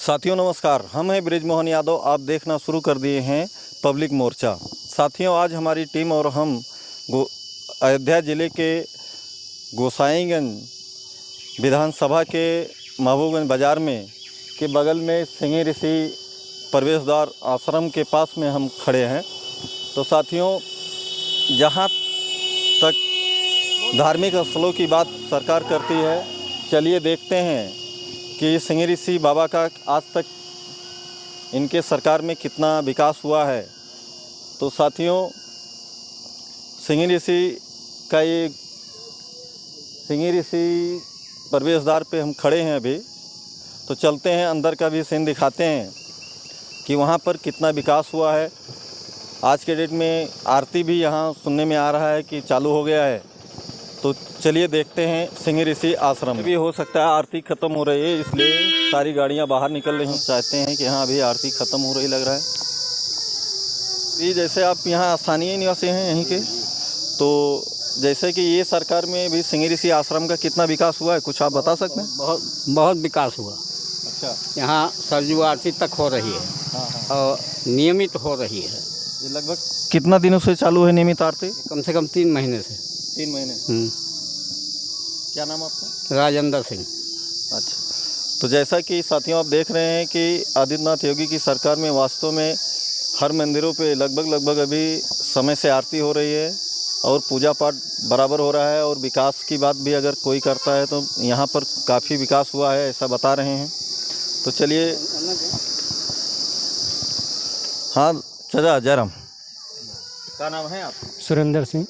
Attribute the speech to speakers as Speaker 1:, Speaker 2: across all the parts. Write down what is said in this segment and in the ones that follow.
Speaker 1: साथियों नमस्कार, हम हैं ब्रिजमोहन यादव। आप देखना शुरू कर दिए हैं पब्लिक मोर्चा। साथियों, आज हमारी टीम और हम अयोध्या ज़िले के गोसाईगंज विधानसभा के महबूबगंज बाज़ार में के बगल में सिंगी ऋषि प्रवेश द्वार आश्रम के पास में हम खड़े हैं। तो साथियों, जहाँ तक धार्मिक स्थलों की बात सरकार करती है, चलिए देखते हैं कि सिंगी ऋषि बाबा का आज तक इनके सरकार में कितना विकास हुआ है। तो साथियों, सिंगी ऋषि का ये सिंगी ऋषि प्रवेश द्वार पे हम खड़े हैं अभी। तो चलते हैं, अंदर का भी सीन दिखाते हैं कि वहाँ पर कितना विकास हुआ है। आज के डेट में आरती भी यहाँ सुनने में आ रहा है कि चालू हो गया है। तो चलिए देखते हैं सिंगी ऋषि आश्रम। भी हो सकता है आरती ख़त्म हो रही है, इसलिए सारी गाड़ियाँ बाहर निकल रही हैं। चाहते हैं कि हाँ अभी आरती ख़त्म हो रही लग रहा है। ये जैसे आप यहाँ स्थानीय निवासी हैं यहीं के, तो जैसे कि ये सरकार में भी सिंगी ऋषि आश्रम का कितना विकास हुआ है, कुछ आप बता सकते हैं?
Speaker 2: बहुत विकास हुआ।
Speaker 1: अच्छा,
Speaker 2: यहाँ सरजू आरती तक हो रही है।
Speaker 1: हाँ।
Speaker 2: और नियमित हो रही है।
Speaker 1: ये लगभग कितना दिनों से चालू है नियमित आरती?
Speaker 2: कम से कम 3 महीने से।
Speaker 1: 3 महीने। क्या नाम आपका?
Speaker 2: राजेंद्र सिंह।
Speaker 1: अच्छा, तो जैसा कि साथियों आप देख रहे हैं कि आदित्यनाथ योगी की सरकार में वास्तव में हर मंदिरों पे लगभग अभी समय से आरती हो रही है और पूजा पाठ बराबर हो रहा है। और विकास की बात भी अगर कोई करता है तो यहाँ पर काफ़ी विकास हुआ है, ऐसा बता रहे हैं। तो चलिए, हाँ चाचा जयराम, क्या नाम है आप?
Speaker 3: सुरेंद्र सिंह।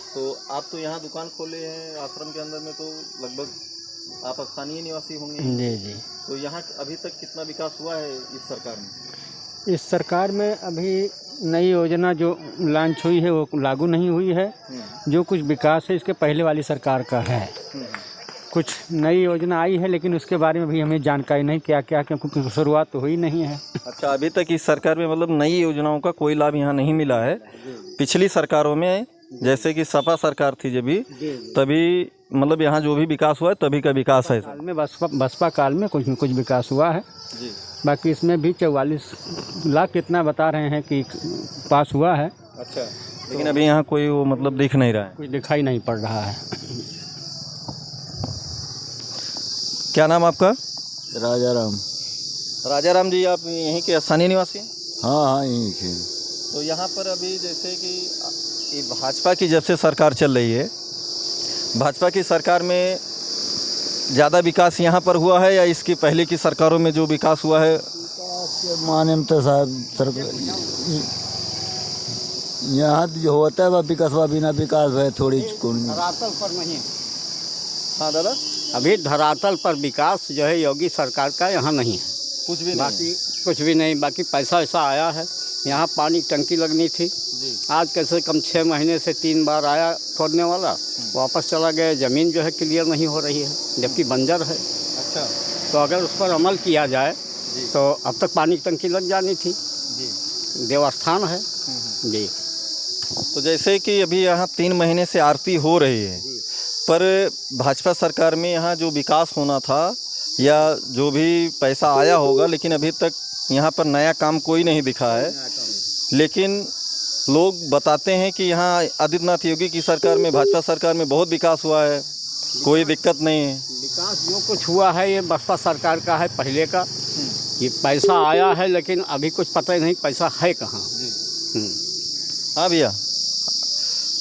Speaker 1: तो आप तो यहाँ दुकान खोले हैं आश्रम के अंदर में, तो लगभग आप स्थानीय निवासी होंगे।
Speaker 3: जी जी।
Speaker 1: तो यहाँ अभी तक कितना विकास हुआ है इस सरकार में?
Speaker 3: इस सरकार में अभी नई योजना जो लॉन्च हुई है वो लागू नहीं हुई है। जो कुछ विकास है इसके पहले वाली सरकार का है। कुछ नई योजना आई है लेकिन उसके बारे में भी हमें जानकारी नहीं क्या क्या, क्योंकि शुरुआत तो हुई नहीं है।
Speaker 1: अच्छा, अभी तक इस सरकार में मतलब नई योजनाओं का कोई लाभ यहाँ नहीं मिला है। पिछली सरकारों में जैसे कि सपा सरकार थी जब भी, तभी मतलब यहाँ जो भी विकास हुआ है तभी का विकास है।
Speaker 3: काल में बसपा काल में कुछ विकास हुआ है
Speaker 1: जी।
Speaker 3: बाकी इसमें भी 44 लाख कितना बता रहे हैं कि पास हुआ है।
Speaker 1: अच्छा, लेकिन अभी यहाँ कोई वो मतलब दिख नहीं रहा है,
Speaker 3: कुछ दिखाई नहीं पड़ रहा है।
Speaker 1: क्या नाम आपका?
Speaker 4: राजाराम।
Speaker 1: राजाराम जी, आप यहीं के स्थानीय निवासी हैं?
Speaker 4: हाँ यहीं के।
Speaker 1: तो यहाँ पर अभी जैसे कि ये भाजपा की जब से सरकार चल रही है, भाजपा की सरकार में ज़्यादा विकास यहाँ पर हुआ है या इसकी पहले की सरकारों में जो विकास हुआ है?
Speaker 4: विकास के माने में तो साहब सरकार यहाँ जो होता है वह विकास, वह बिना विकास है थोड़ी कौन।
Speaker 2: धरातल पर नहीं।
Speaker 1: हाँ दादा,
Speaker 2: अभी धरातल पर विकास जो है योगी सरकार का यहाँ नहीं है।
Speaker 1: कुछ भी
Speaker 2: बाकी कुछ भी नहीं। बाकी पैसा ऐसा आया है। यहाँ पानी की टंकी लगनी थी, आज कैसे कम 6 महीने से 3 बार आया खोदने वाला, वापस चला गया। ज़मीन जो है क्लियर नहीं हो रही है जबकि बंजर है।
Speaker 1: अच्छा,
Speaker 2: तो अगर उस पर अमल किया जाए तो अब तक पानी की टंकी लग जानी थी। देवस्थान है जी।
Speaker 1: तो जैसे कि अभी यहाँ 3 महीने से आरती हो रही है, पर भाजपा सरकार में यहाँ जो विकास होना था या जो भी पैसा आया होगा, लेकिन अभी तक यहाँ पर नया काम कोई नहीं दिखा है। लेकिन लोग बताते हैं कि यहाँ आदित्यनाथ योगी की सरकार में, भाजपा सरकार में बहुत विकास हुआ है, कोई दिक्कत नहीं है।
Speaker 2: विकास जो कुछ हुआ है ये बसपा सरकार का है पहले का। ये पैसा आया है लेकिन अभी कुछ पता ही नहीं पैसा है कहाँ।
Speaker 1: हाँ भैया,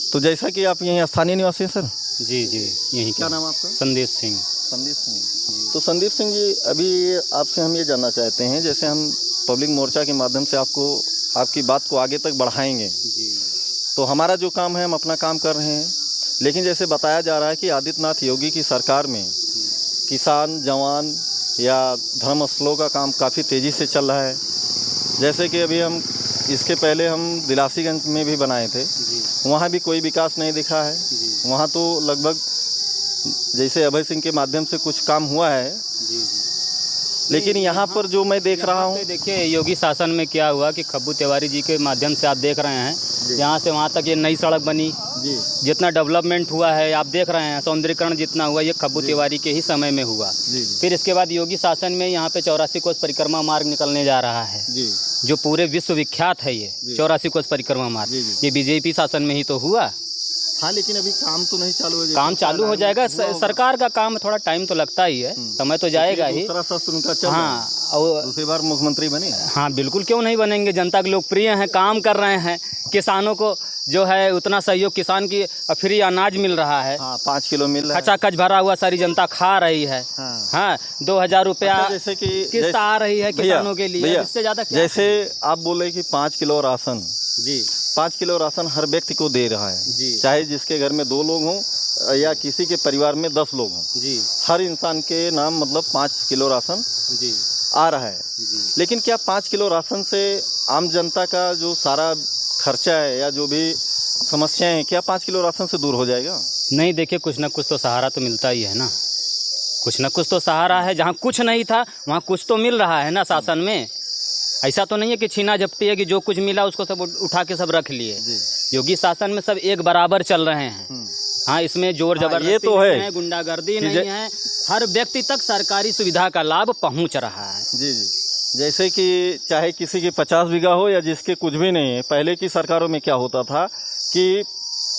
Speaker 1: तो जैसा कि आप यहीं स्थानीय निवासी हैं सर?
Speaker 2: जी जी, यहीं।
Speaker 1: क्या नाम आपका?
Speaker 2: संदीप सिंह।
Speaker 1: संदीप सिंह। तो संदीप सिंह जी, अभी आपसे हम ये जानना चाहते हैं, जैसे हम पब्लिक मोर्चा के माध्यम से आपकी बात को आगे तक बढ़ाएंगे, तो हमारा जो काम है हम अपना काम कर रहे हैं। लेकिन जैसे बताया जा रहा है कि आदित्यनाथ योगी की सरकार में किसान, जवान या धर्मस्थलों का काम काफ़ी तेज़ी से चल रहा है। जैसे कि अभी हम इसके पहले हम दिलासीगंज में भी बनाए थे, वहाँ भी कोई विकास नहीं दिखा है। वहाँ तो लगभग जैसे अभय सिंह के माध्यम से कुछ काम हुआ है, लेकिन यहाँ पर जो मैं देख रहा हूँ,
Speaker 5: देखिए योगी शासन में क्या हुआ कि खब्बू तिवारी जी के माध्यम से आप देख रहे हैं यहाँ से वहाँ तक ये नई सड़क बनी,
Speaker 1: जी
Speaker 5: जितना डेवलपमेंट हुआ है आप देख रहे हैं, सौंदर्यीकरण जितना हुआ ये खब्बू तिवारी के ही समय में हुआ।
Speaker 1: जी
Speaker 5: फिर इसके बाद योगी शासन में यहाँ पे 84 कोस परिक्रमा मार्ग निकलने जा रहा है,
Speaker 1: जी
Speaker 5: जो पूरे विश्व विख्यात है। ये 84 कोस परिक्रमा मार्ग
Speaker 1: जी, जी।
Speaker 5: ये बीजेपी शासन में ही तो हुआ।
Speaker 1: हाँ, लेकिन अभी काम तो नहीं चालू है।
Speaker 5: काम चालू हो जाएगा, सरकार का काम थोड़ा टाइम तो लगता ही है, समय तो जाएगा ही।
Speaker 1: दूसरा शस्त्र उनका चल रहा है।
Speaker 5: हाँ, और
Speaker 1: दूसरी बार मुख्यमंत्री बने।
Speaker 5: हाँ बिल्कुल, क्यों नहीं बनेंगे। जनता के लोकप्रिय हैं, काम कर रहे हैं, किसानों को जो है उतना सहयोग, किसान की फ्री अनाज मिल रहा है,
Speaker 1: हाँ 5 किलो मिल रहा है।
Speaker 5: खचाखच भरा हुआ सारी जनता खा रही है।
Speaker 1: हाँ।
Speaker 5: हाँ 2000 रुपया
Speaker 1: अच्छा, जैसे कि
Speaker 5: किस्त आ रही है किसानों के लिए,
Speaker 1: भैया,
Speaker 5: इससे ज़्यादा क्या?
Speaker 1: जैसे आप बोले कि 5 किलो राशन,
Speaker 5: जी
Speaker 1: 5 किलो राशन हर व्यक्ति को दे रहा है,
Speaker 5: जी
Speaker 1: चाहे जिसके घर में 2 लोग हों या किसी के परिवार में 10 लोग हों,
Speaker 5: जी
Speaker 1: हर इंसान के नाम मतलब 5 किलो राशन
Speaker 5: जी
Speaker 1: आ रहा है।
Speaker 5: जी।
Speaker 1: लेकिन क्या 5 किलो राशन से आम जनता का जो सारा खर्चा है या जो भी समस्याएं हैं, क्या 5 किलो राशन से दूर हो जाएगा?
Speaker 5: नहीं, देखिए कुछ ना कुछ तो सहारा तो मिलता ही है ना, कुछ ना कुछ तो सहारा है। जहाँ कुछ नहीं था वहाँ कुछ तो मिल रहा है ना शासन में। ऐसा तो नहीं है कि छीना झपटी है कि जो कुछ मिला उसको सब उठा के सब रख लिए। योगी शासन में सब एक बराबर चल रहे हैं। हाँ, इसमें जोर जबरदस्ती
Speaker 1: ये तो
Speaker 5: नहीं
Speaker 1: है।
Speaker 5: है, गुंडागर्दी नहीं है, हर व्यक्ति तक सरकारी सुविधा का लाभ पहुंच रहा है।
Speaker 1: जी जी। जैसे कि चाहे किसी की 50 बीघा हो या जिसके कुछ भी नहीं है, पहले की सरकारों में क्या होता था कि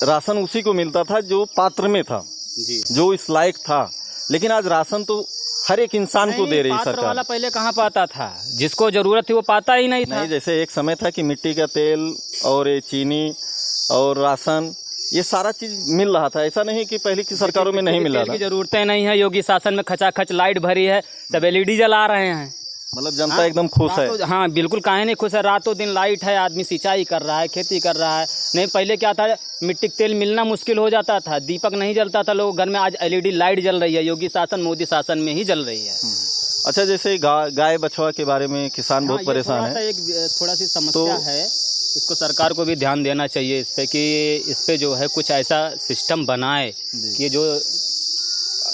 Speaker 1: राशन उसी को मिलता था जो पात्र में था,
Speaker 5: जी
Speaker 1: जो इस लायक था। लेकिन आज राशन तो हर एक इंसान को दे रही
Speaker 5: पात्र
Speaker 1: सरकार।
Speaker 5: वाला पहले कहाँ पाता था, जिसको जरूरत थी वो पाता ही नहीं था।
Speaker 1: नहीं, जैसे एक समय था कि मिट्टी का तेल और ये चीनी और राशन ये सारा चीज मिल रहा था। ऐसा नहीं कि पहले की सरकारों में नहीं मिल रहा
Speaker 5: तेल की
Speaker 1: था।
Speaker 5: जरूरतें नहीं है, योगी शासन में खचाखच लाइट भरी है, सब LED जला रहे हैं।
Speaker 1: मतलब जनता एकदम खुश है।
Speaker 5: हाँ बिल्कुल, काहे नहीं खुश है। रातों दिन लाइट है, आदमी सिंचाई कर रहा है, खेती कर रहा है। नहीं पहले क्या था, मिट्टी का तेल मिलना मुश्किल हो जाता था, दीपक नहीं जलता था लोग घर में। आज LED लाइट जल रही है, योगी शासन मोदी शासन में ही जल रही है।
Speaker 1: अच्छा, जैसे गाय बछवा के बारे में किसान बहुत परेशान है।
Speaker 5: थोड़ा सी समस्या है, इसको सरकार को भी ध्यान देना चाहिए इस पे कि इस पे जो है कुछ ऐसा सिस्टम बनाए कि जो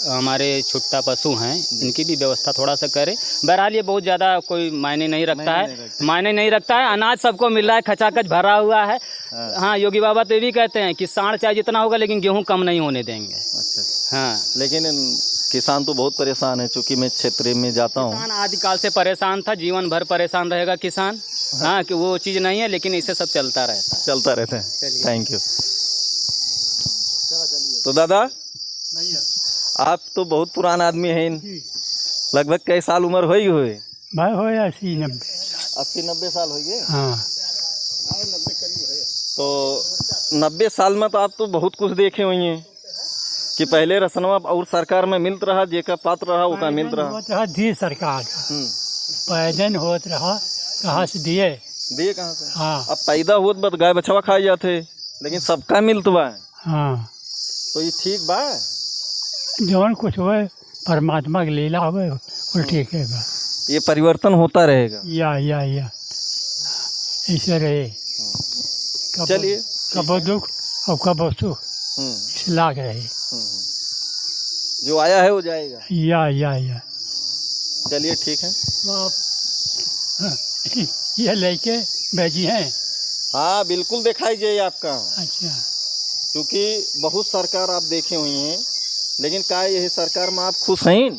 Speaker 5: हमारे छुट्टा पशु हैं इनकी भी व्यवस्था थोड़ा सा करे। बहरहाल ये बहुत ज़्यादा कोई मायने नहीं रखता है, अनाज सबको मिल रहा है, खचाखच भरा हुआ है। हाँ, योगी बाबा तो ये भी कहते हैं कि साढ़ चाहे जितना होगा लेकिन गेहूँ कम नहीं होने देंगे।
Speaker 1: अच्छा।
Speaker 5: हाँ,
Speaker 1: लेकिन किसान तो बहुत परेशान है, चूंकि मैं क्षेत्र में जाता हूँ।
Speaker 5: किसान आदिकाल से परेशान था, जीवन भर परेशान रहेगा किसान। हाँ, कि वो चीज़ नहीं है, लेकिन इसे सब चलता रहता है।
Speaker 1: Thank you. तो दादा, आप तो बहुत पुराना आदमी हैं, लगभग कई साल उम्र हुई हुए?
Speaker 3: भाई हो 80-90
Speaker 1: 80-90 साल हो गए।
Speaker 3: हाँ।
Speaker 1: तो 90 साल में तो आप तो बहुत कुछ देखे हुए हैं कि पहले रसनवा और सरकार में मिलत रहा, जेका पात्र रहा वो का मिलत रहा।
Speaker 3: होत रहा दी सरकार पैदन होत रहा, कहाँ से दिए?
Speaker 1: दिए कहाँ से?
Speaker 3: हाँ
Speaker 1: अब पैदा होत बस गाय बछवा खाए जाते, लेकिन सबका मिलत बा।
Speaker 3: हाँ,
Speaker 1: तो ये ठीक बा?
Speaker 3: जौन कुछ हुए परमात्मा के लीला हुए वो ठीक है बा।
Speaker 1: ये परिवर्तन होता रहेगा।
Speaker 3: या ऐसे रहे।
Speaker 1: चलिए,
Speaker 3: कबो दुख और कबो सुख लाग रहे।
Speaker 1: जो आया है वो जाएगा।
Speaker 3: या
Speaker 1: चलिए ठीक है।
Speaker 3: ये लेके भेजी हैं।
Speaker 1: हाँ बिल्कुल, दिखाई जाए आपका।
Speaker 3: अच्छा,
Speaker 1: क्योंकि बहुत सरकार आप देखे हुई हैं, लेकिन क्या यही सरकार में आप खुश हैं?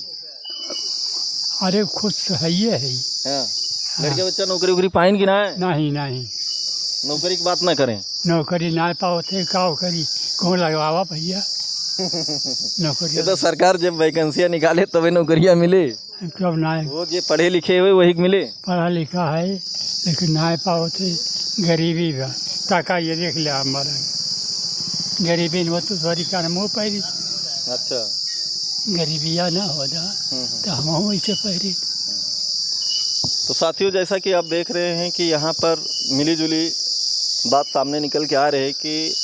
Speaker 3: अरे खुश तो है ही है।
Speaker 1: हाँ। लड़के बच्चा नौकरी वोकरी पाइन कि ना?
Speaker 3: नहीं
Speaker 1: नौकरी की बात ना करें।
Speaker 3: नौकरी ना पाओ थे का करी, कौन लगवावा भैया नौकरी?
Speaker 1: ये तो सरकार जब वैकेंसियाँ निकाले तभी नौकरियाँ मिले।
Speaker 3: कब ना
Speaker 1: वो जो पढ़े लिखे हुए वही मिले।
Speaker 3: पढ़ा लिखा है लेकिन ना पाओ थे, गरीबी बा। काका ये देख लिया हमारा गरीबी में तो सॉरी का मुँह पहरी।
Speaker 1: अच्छा।
Speaker 3: गरीबिया ना हो जा तो हम वैसे पहरी।
Speaker 1: तो साथियों, जैसा कि आप देख रहे हैं कि यहाँ पर मिली जुली बात सामने निकल के आ रही है कि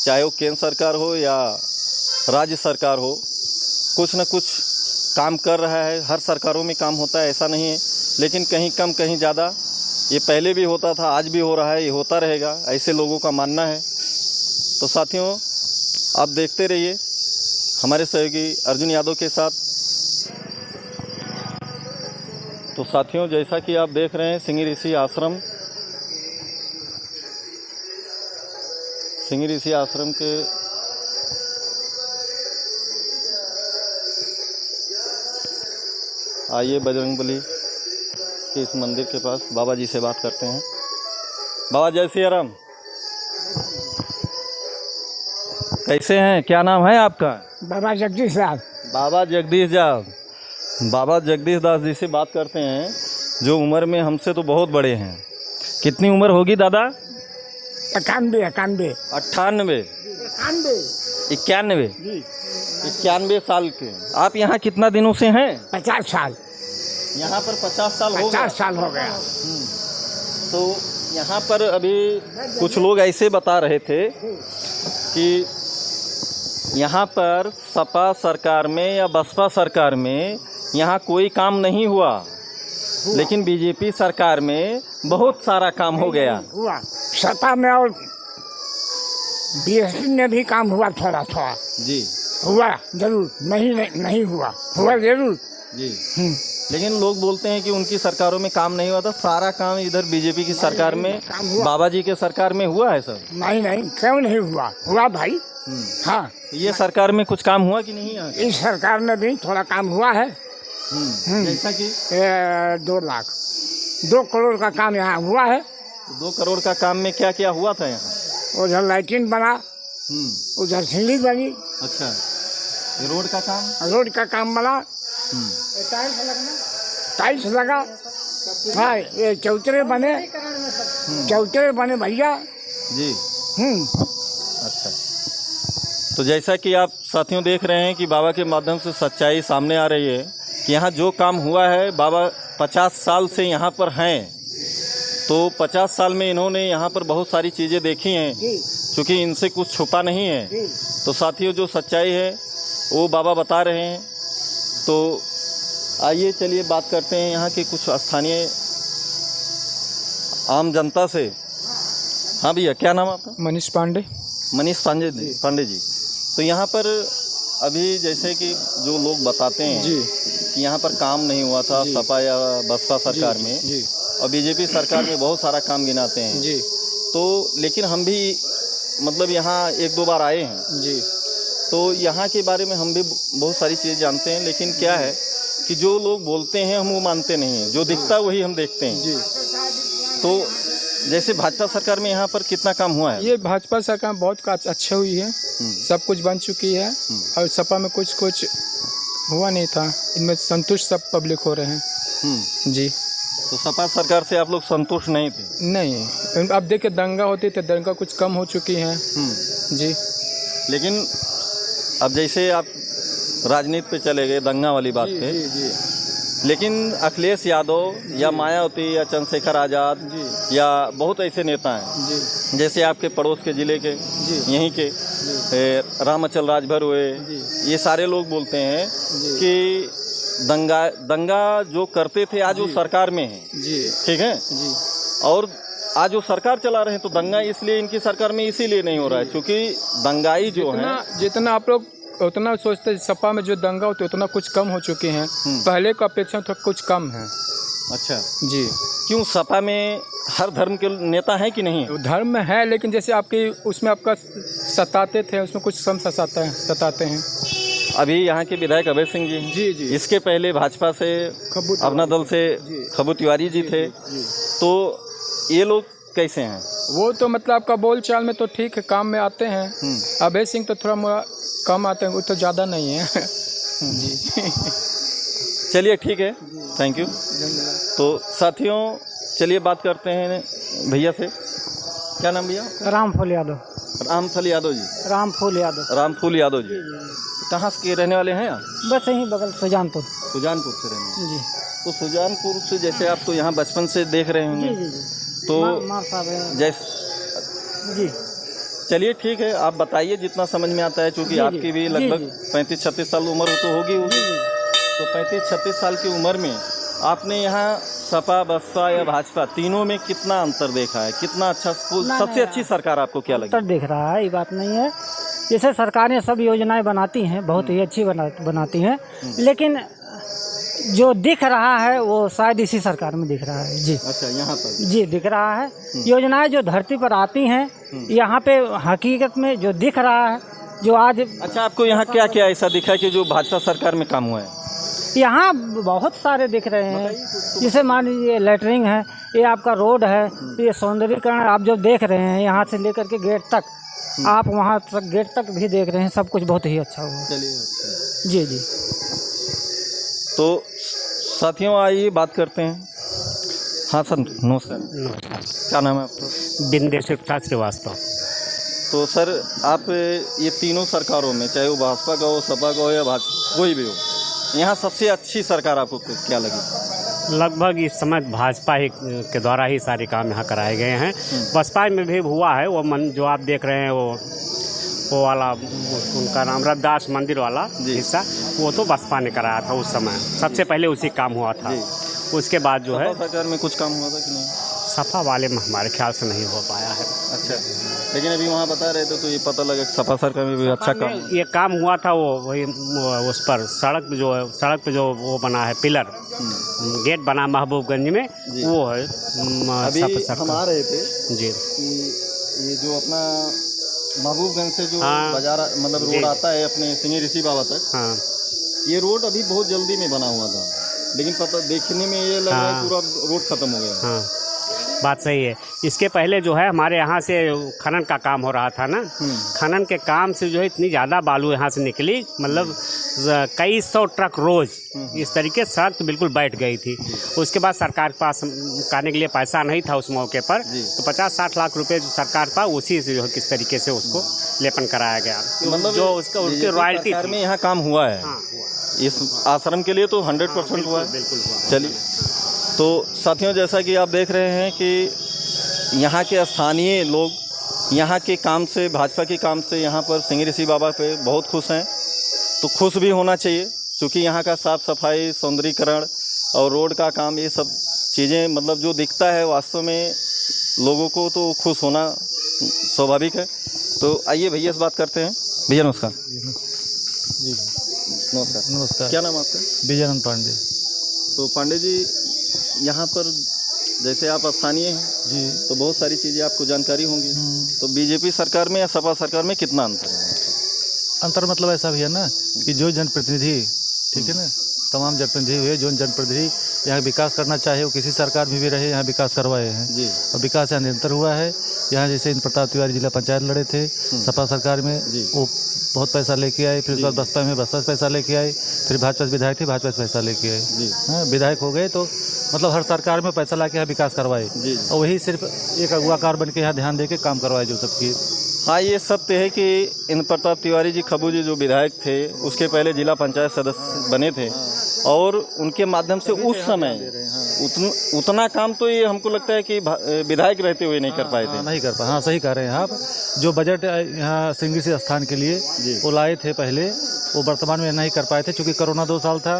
Speaker 1: चाहे वो केंद्र सरकार हो या राज्य सरकार हो, कुछ न कुछ काम कर रहा है। हर सरकारों में काम होता है, ऐसा नहीं है, लेकिन कहीं कम कहीं ज़्यादा। ये पहले भी होता था, आज भी हो रहा है, ये होता रहेगा, ऐसे लोगों का मानना है। तो साथियों, आप देखते रहिए हमारे सहयोगी अर्जुन यादव के साथ। तो साथियों, जैसा कि आप देख रहे हैं सिंगी ऋषि आश्रम सिंह ऋषि आश्रम के आइए बजरंगबली के इस मंदिर के पास बाबा जी से बात करते हैं। बाबा जय सिया राम, कैसे हैं, क्या नाम है आपका?
Speaker 6: बाबा जगदीश दास।
Speaker 1: बाबा जगदीश दास। बाबा जगदीश दास जी से बात करते हैं, जो उम्र में हमसे तो बहुत बड़े हैं। कितनी उम्र होगी दादा?
Speaker 6: 91
Speaker 1: 98 91 91 साल के। आप यहाँ कितना दिनों से हैं?
Speaker 6: 50 साल।
Speaker 1: यहाँ पर 50 साल हो गए।
Speaker 6: 50 साल हो गया।
Speaker 1: तो यहाँ पर अभी कुछ लोग ऐसे बता रहे थे कि यहाँ पर सपा सरकार में या बसपा सरकार में यहाँ कोई काम नहीं हुआ, लेकिन बीजेपी सरकार में बहुत सारा काम हो गया।
Speaker 6: हुआ सपा में और बीएसपी में भी काम हुआ, थोड़ा थोड़ा
Speaker 1: जी
Speaker 6: हुआ जरूर, नहीं हुआ जरूर
Speaker 1: जी। लेकिन लोग बोलते हैं कि उनकी सरकारों में काम नहीं हुआ था, सारा काम इधर बीजेपी की सरकार में, बाबा जी के सरकार में हुआ है सर।
Speaker 6: नहीं क्यों नहीं हुआ भाई। हाँ,
Speaker 1: ये सरकार में कुछ काम हुआ कि नहीं? यहाँ
Speaker 6: इस सरकार में भी थोड़ा काम हुआ है।
Speaker 1: जैसा कि
Speaker 6: 2 करोड़ का काम यहाँ हुआ है।
Speaker 1: 2 करोड़ का काम में क्या क्या हुआ था यहाँ?
Speaker 6: उधर लाइटिंग बना, उधर सीढ़ी बनी।
Speaker 1: अच्छा, ये रोड का काम?
Speaker 6: रोड का काम बना, टाइल्स लगा। हाँ, ये चौतरे बने भैया
Speaker 1: जी। अच्छा, तो जैसा कि आप साथियों देख रहे हैं कि बाबा के माध्यम से सच्चाई सामने आ रही है कि यहाँ जो काम हुआ है, बाबा 50 साल से यहाँ पर हैं, तो 50 साल में इन्होंने यहाँ पर बहुत सारी चीज़ें देखी हैं, क्योंकि इनसे कुछ छुपा नहीं है। तो साथियों, जो सच्चाई है वो बाबा बता रहे हैं। तो आइए चलिए बात करते हैं यहाँ के कुछ स्थानीय आम जनता से। हाँ भैया, क्या नाम आपका?
Speaker 7: मनीष पांडे।
Speaker 1: मनीष पांडे जी। तो यहाँ पर अभी जैसे कि जो लोग बताते हैं
Speaker 7: जी
Speaker 1: कि यहाँ पर काम नहीं हुआ था सपा या बसपा सरकार में
Speaker 7: जी,
Speaker 1: और बीजेपी सरकार में बहुत सारा काम गिनाते हैं
Speaker 7: जी।
Speaker 1: तो लेकिन हम भी मतलब यहाँ 1-2 बार आए हैं
Speaker 7: जी,
Speaker 1: तो यहाँ के बारे में हम भी बहुत सारी चीज़ें जानते हैं, लेकिन क्या है कि जो लोग बोलते हैं हम वो मानते नहीं हैं, जो दिखता है वही हम देखते हैं
Speaker 7: जी।
Speaker 1: तो जैसे भाजपा सरकार में यहाँ पर कितना काम हुआ है?
Speaker 7: ये भाजपा सरकार बहुत अच्छी हुई है, सब कुछ बन चुकी है, और सपा में कुछ हुआ नहीं था। इनमें संतुष्ट सब पब्लिक हो रहे हैं जी।
Speaker 1: तो सपा सरकार से आप लोग संतुष्ट नहीं थे?
Speaker 7: नहीं, अब देखिए दंगा होती तो दंगा कुछ कम हो चुकी है जी।
Speaker 1: लेकिन अब जैसे आप राजनीति पे चले गए, दंगा वाली बात पे, लेकिन अखिलेश यादव या मायावती या चंद्रशेखर आज़ाद या बहुत ऐसे नेता हैं जैसे आपके पड़ोस के ज़िले के यहीं के रामाचल राजभर हुए, ये सारे लोग बोलते हैं कि दंगा जो करते थे आज वो सरकार में है, ठीक है, और आज वो सरकार चला रहे हैं, तो दंगा इसलिए इनकी सरकार में इसीलिए नहीं हो रहा है क्योंकि दंगाई जो है,
Speaker 7: जितना आप लोग उतना सोचते, सपा में जो दंगा होते उतना कुछ कम हो चुके हैं, पहले का अपेक्षा तो कुछ कम है।
Speaker 1: अच्छा
Speaker 7: जी।
Speaker 1: क्यों, सपा में हर धर्म के नेता हैं कि नहीं?
Speaker 7: धर्म में है, लेकिन जैसे आपकी उसमें आपका सताते थे, उसमें कुछ कम सताते हैं।
Speaker 1: अभी यहाँ के विधायक अभय सिंह जी,
Speaker 7: जी।
Speaker 1: इसके पहले भाजपा से अपना दल से खब्बू तिवारी जी थे, तो ये लोग कैसे हैं?
Speaker 7: वो तो मतलब आपका बोल चाल में तो ठीक है, काम में आते हैं। अभय सिंह तो थोड़ा कम आते हैं, वो तो ज़्यादा नहीं है जी।
Speaker 1: चलिए ठीक है, थैंक यू। तो साथियों, चलिए बात करते हैं भैया से। क्या नाम भैया?
Speaker 3: रामफूल यादव।
Speaker 1: रामफल यादव जी।
Speaker 3: रामफूल
Speaker 1: यादव जी। कहाँ के रहने वाले हैं आप?
Speaker 3: बस यहीं बगल सुजानपुर
Speaker 1: से रहने वाले
Speaker 3: जी।
Speaker 1: तो सुजानपुर से जैसे आप तो यहाँ बचपन से देख रहे होंगे, तो जैसे
Speaker 3: जी।
Speaker 1: चलिए ठीक है, आप बताइए जितना समझ में आता है, क्योंकि आपकी भी लगभग 35-36 साल उम्र तो होगी। तो 35-36 साल की उम्र में आपने यहाँ सपा बसपा या भाजपा तीनों में कितना अंतर देखा है? कितना अच्छा, सबसे अच्छी सरकार आपको क्या लगी?
Speaker 3: अंतर देख रहा है, ये बात नहीं है। जैसे सरकारें सब योजनाएं बनाती हैं, बहुत ही अच्छी बनाती हैं, लेकिन जो दिख रहा है वो शायद इसी सरकार में दिख रहा है जी।
Speaker 1: अच्छा, यहाँ पर
Speaker 3: जी दिख रहा है। योजनाएं जो धरती पर आती हैं यहाँ पे हकीकत में जो दिख रहा है जो आज।
Speaker 1: अच्छा, आपको यहाँ क्या क्या ऐसा दिखा कि जो भाजपा सरकार में काम हुआ है?
Speaker 3: यहाँ बहुत सारे दिख रहे हैं। जैसे मान लीजिए लेटरिंग है, ये आपका रोड है, ये सौंदर्यीकरण आप जो देख रहे हैं यहाँ से लेकर के गेट तक, आप वहाँ तक गेट तक भी देख रहे हैं, सब कुछ बहुत ही अच्छा हुआ।
Speaker 1: चलिए,
Speaker 3: जी जी।
Speaker 1: तो साथियों आइए बात करते हैं। हाँ सर, नमस्कार। क्या नाम है आपका?
Speaker 2: बिंदेश्वर श्रीवास्तव।
Speaker 1: तो सर, आप ये तीनों सरकारों में, चाहे वो भाजपा का हो, सपा का हो या भाजपा कोई भी हो, यहाँ सबसे अच्छी सरकार आपको क्या लगी?
Speaker 2: लगभग इस समय भाजपा ही के द्वारा ही सारे काम यहाँ कराए गए हैं। बसपा में भी हुआ है, वो जो आप देख रहे हैं वो वाला, उनका नाम रविदास मंदिर वाला हिस्सा, वो तो बसपा ने कराया था उस समय, सबसे पहले उसी काम हुआ था। उसके बाद जो है
Speaker 1: सरकार में कुछ काम हुआ था कि नहीं?
Speaker 2: सपा वाले में हमारे ख्याल से नहीं हो पाया है।
Speaker 1: अच्छा, लेकिन अभी वहाँ बता रहे थे तो ये पता लगा कि सपा सरकार में भी अच्छा काम,
Speaker 2: ये काम हुआ था। वो वही उस पर सड़क पे जो वो बना है पिलर, गेट बना महबूबगंज में, वो है।
Speaker 1: अभी हम आ रहे थे
Speaker 2: जी
Speaker 1: कि ये जो अपना महबूबगंज से जो बाजार मतलब रोड आता है अपने सिंगी ऋषि बाबा तक,
Speaker 2: हाँ,
Speaker 1: ये रोड अभी बहुत जल्दी में बना हुआ था, लेकिन पता देखने में ये लग रहा है पूरा रोड खत्म हो गया।
Speaker 2: हाँ, बात सही है। इसके पहले जो है हमारे यहाँ से खनन का काम हो रहा था ना, खनन के काम से जो है इतनी ज़्यादा बालू यहाँ से निकली, मतलब कई 100 ट्रक रोज़, इस तरीके से सड़क तो बिल्कुल बैठ गई थी। उसके बाद सरकार के पास करने के लिए पैसा नहीं था उस मौके पर, तो 50-60 लाख रुपए जो सरकार पास, उसी से जो है किस तरीके से उसको लेपन कराया गया,
Speaker 1: मतलब
Speaker 2: जो उसका उसकी रॉयल्टी
Speaker 1: में यहाँ काम हुआ है।
Speaker 2: हाँ,
Speaker 1: इस आश्रम के लिए तो 100% हुआ है।
Speaker 2: बिल्कुल हुआ।
Speaker 1: चलिए, तो साथियों जैसा कि आप देख रहे हैं कि यहाँ के स्थानीय लोग यहाँ के काम से, भाजपा के काम से यहाँ पर सिंगी ऋषि बाबा पे बहुत खुश हैं। तो खुश भी होना चाहिए, क्योंकि यहाँ का साफ़ सफाई, सौंदर्यीकरण और रोड का काम, ये सब चीज़ें मतलब जो दिखता है वास्तव में लोगों को तो खुश होना स्वाभाविक है। तो आइए भैया से बात करते हैं। भैया नमस्कार।
Speaker 4: जी
Speaker 1: नमस्कार।
Speaker 4: नमस्कार।
Speaker 1: क्या नाम आपका?
Speaker 4: विजयानंद पांडे।
Speaker 1: तो पांडे जी, यहाँ पर जैसे आप स्थानीय हैं
Speaker 4: जी,
Speaker 1: तो बहुत सारी चीज़ें आपको जानकारी होंगी। तो बीजेपी सरकार में या सपा सरकार में कितना अंतर है?
Speaker 4: अंतर मतलब ऐसा भी है ना कि जो जनप्रतिनिधि, ठीक है ना, तमाम जनप्रतिनिधि हुए, जो जनप्रतिनिधि यहाँ विकास करना चाहे वो किसी सरकार में भी रहे, यहाँ विकास करवाए हैं
Speaker 1: जी।
Speaker 4: और विकास यहाँ निरंतर हुआ है। यहाँ जैसे इंद्र प्रताप तिवारी जिला पंचायत लड़े थे सपा सरकार में, वो बहुत पैसा लेके आए, फिर उसके बाद बसपा में बसपा से पैसा लेके आए, फिर भाजपा से विधायक थे, भाजपा से पैसा लेके आए, हाँ, विधायक हो गए। तो मतलब हर सरकार में पैसा ला के यहाँ विकास करवाए और वही सिर्फ एक अगुवाकार बन के यहाँ ध्यान दे के काम करवाए जो सबकी।
Speaker 1: हाँ, ये सत्य है कि इंद्र प्रताप तिवारी जी खबू जी जो विधायक थे, उसके पहले जिला पंचायत सदस्य बने थे और उनके माध्यम से उस समय उतना काम तो ये हमको लगता है कि विधायक रहते हुए नहीं कर पाए थे।
Speaker 4: नहीं कर पाए, हाँ सही कह रहे हैं आप। जो बजट यहाँ सिंगी ऋषि स्थान के लिए वो लाए थे पहले, वो वर्तमान में नहीं कर पाए थे, क्योंकि कोरोना 2 साल था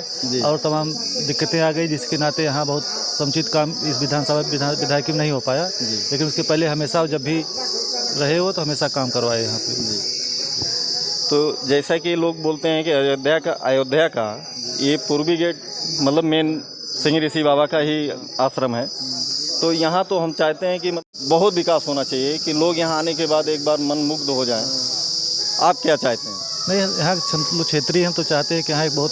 Speaker 4: और तमाम दिक्कतें आ गई, जिसके नाते यहाँ बहुत समुचित काम इस विधानसभा विधायक में नहीं हो पाया। लेकिन उसके पहले हमेशा जब भी रहे हो तो हमेशा काम करवाए यहाँ पे।
Speaker 1: तो जैसा कि लोग बोलते हैं कि अयोध्या का ये पूर्वी गेट मतलब मेन सिंगी ऋषि बाबा का ही आश्रम है। तो यहाँ तो हम चाहते हैं कि बहुत विकास होना चाहिए कि लोग यहाँ आने के बाद एक बार मन मुग्ध हो जाएं। आप क्या चाहते हैं?
Speaker 4: नहीं, यहाँ लोग क्षेत्रीय हैं तो चाहते हैं कि यहाँ एक बहुत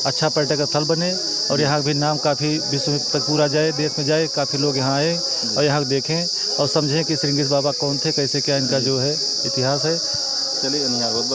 Speaker 4: अच्छा पर्यटक स्थल बने और यहाँ भी नाम काफ़ी विश्व तक पूरा जाए, देश में जाए, काफ़ी लोग यहाँ आए और यहाँ देखें और समझें कि सिंगी ऋषि बाबा कौन थे, कैसे क्या इनका जो है इतिहास है।
Speaker 1: चलिए, बहुत